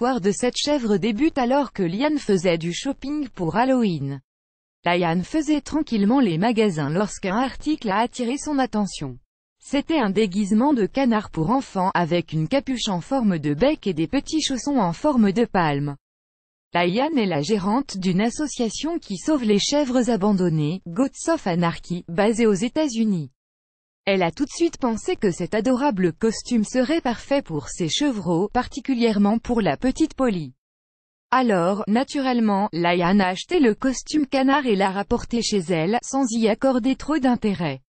l'histoire de cette chèvre débute alors que Liane faisait du shopping pour Halloween. Liane faisait tranquillement les magasins lorsqu'un article a attiré son attention. C'était un déguisement de canard pour enfants, avec une capuche en forme de bec et des petits chaussons en forme de palme. Liane est la gérante d'une association qui sauve les chèvres abandonnées, Goats of Anarchy, basée aux États-Unis. Elle a tout de suite pensé que cet adorable costume serait parfait pour ses chevreaux, particulièrement pour la petite Polly. Alors, naturellement, Liane a acheté le costume canard et l'a rapporté chez elle, sans y accorder trop d'intérêt.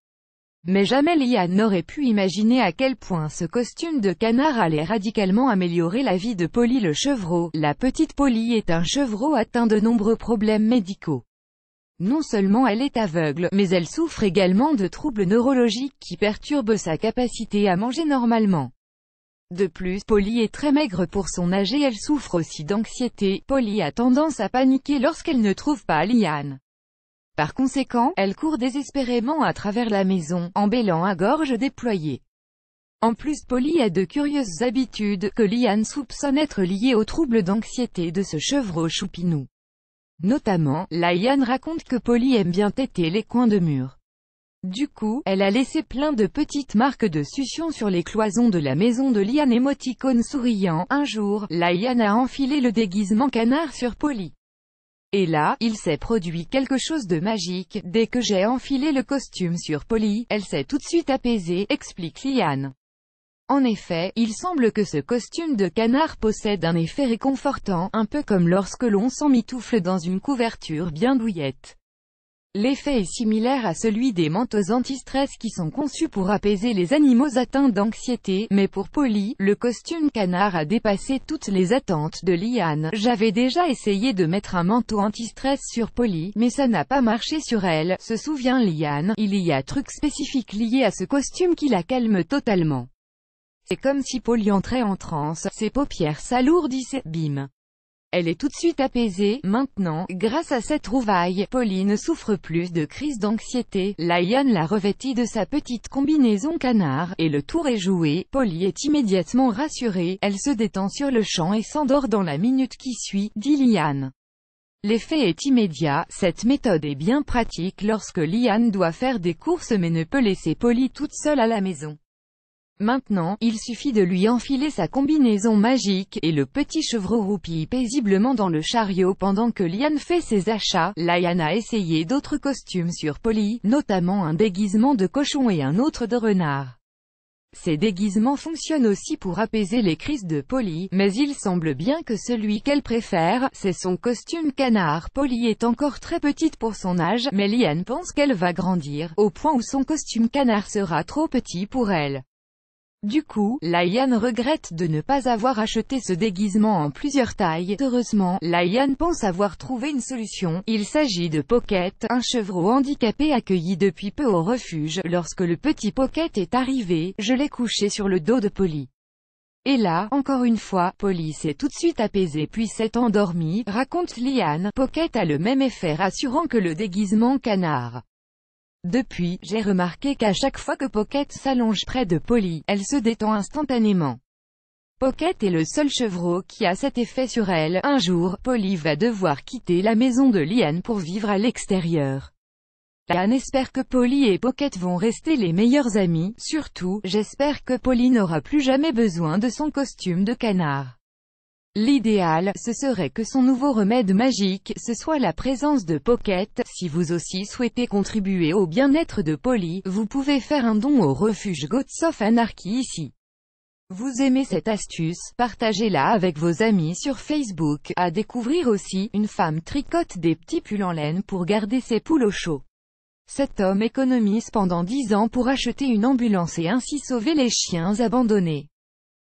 Mais jamais Liane n'aurait pu imaginer à quel point ce costume de canard allait radicalement améliorer la vie de Polly le chevreau. La petite Polly est un chevreau atteint de nombreux problèmes médicaux. Non seulement elle est aveugle, mais elle souffre également de troubles neurologiques qui perturbent sa capacité à manger normalement. De plus, Polly est très maigre pour son âge et elle souffre aussi d'anxiété. Polly a tendance à paniquer lorsqu'elle ne trouve pas Liane. Par conséquent, elle court désespérément à travers la maison, en bêlant à gorge déployée. En plus, Polly a de curieuses habitudes, que Liane soupçonne être liées aux troubles d'anxiété de ce chevreau choupinou. Notamment, Liane raconte que Polly aime bien têter les coins de mur. Du coup, elle a laissé plein de petites marques de succion sur les cloisons de la maison de Liane. Émoticône souriant. Un jour, Liane a enfilé le déguisement canard sur Polly. Et là, il s'est produit quelque chose de magique. Dès que j'ai enfilé le costume sur Polly, elle s'est tout de suite apaisée, explique Liane. En effet, il semble que ce costume de canard possède un effet réconfortant, un peu comme lorsque l'on s'emmitoufle dans une couverture bien douillette. L'effet est similaire à celui des manteaux anti-stress qui sont conçus pour apaiser les animaux atteints d'anxiété, mais pour Polly, le costume canard a dépassé toutes les attentes de Liane. J'avais déjà essayé de mettre un manteau anti-stress sur Polly, mais ça n'a pas marché sur elle, se souvient Liane. Il y a trucs spécifiques liés à ce costume qui la calme totalement. C'est comme si Polly entrait en transe, ses paupières s'alourdissaient, bim. Elle est tout de suite apaisée. Maintenant, grâce à cette trouvaille, Polly ne souffre plus de crise d'anxiété. Liane l'a revêtie de sa petite combinaison canard, et le tour est joué. Polly est immédiatement rassurée, elle se détend sur le champ et s'endort dans la minute qui suit, dit Liane. L'effet est immédiat. Cette méthode est bien pratique lorsque Liane doit faire des courses mais ne peut laisser Polly toute seule à la maison. Maintenant, il suffit de lui enfiler sa combinaison magique, et le petit chevreau roupille paisiblement dans le chariot pendant que Liane fait ses achats. Liane a essayé d'autres costumes sur Polly, notamment un déguisement de cochon et un autre de renard. Ces déguisements fonctionnent aussi pour apaiser les crises de Polly, mais il semble bien que celui qu'elle préfère, c'est son costume canard. Polly est encore très petite pour son âge, mais Liane pense qu'elle va grandir, au point où son costume canard sera trop petit pour elle. Du coup, Liane regrette de ne pas avoir acheté ce déguisement en plusieurs tailles. Heureusement, Liane pense avoir trouvé une solution. Il s'agit de Pocket, un chevreau handicapé accueilli depuis peu au refuge. Lorsque le petit Pocket est arrivé, je l'ai couché sur le dos de Polly. Et là, encore une fois, Polly s'est tout de suite apaisée puis s'est endormie, raconte Liane. Pocket a le même effet rassurant que le déguisement canard. Depuis, j'ai remarqué qu'à chaque fois que Pocket s'allonge près de Polly, elle se détend instantanément. Pocket est le seul chevreau qui a cet effet sur elle. Un jour, Polly va devoir quitter la maison de Liane pour vivre à l'extérieur. Liane espère que Polly et Pocket vont rester les meilleurs amis. Surtout, j'espère que Polly n'aura plus jamais besoin de son costume de canard. L'idéal, ce serait que son nouveau remède magique, ce soit la présence de Pocket. Si vous aussi souhaitez contribuer au bien-être de Polly, vous pouvez faire un don au refuge Goats of Anarchy ici. Vous aimez cette astuce, partagez-la avec vos amis sur Facebook. À découvrir aussi, une femme tricote des petits pulls en laine pour garder ses poules au chaud. Cet homme économise pendant 10 ans pour acheter une ambulance et ainsi sauver les chiens abandonnés.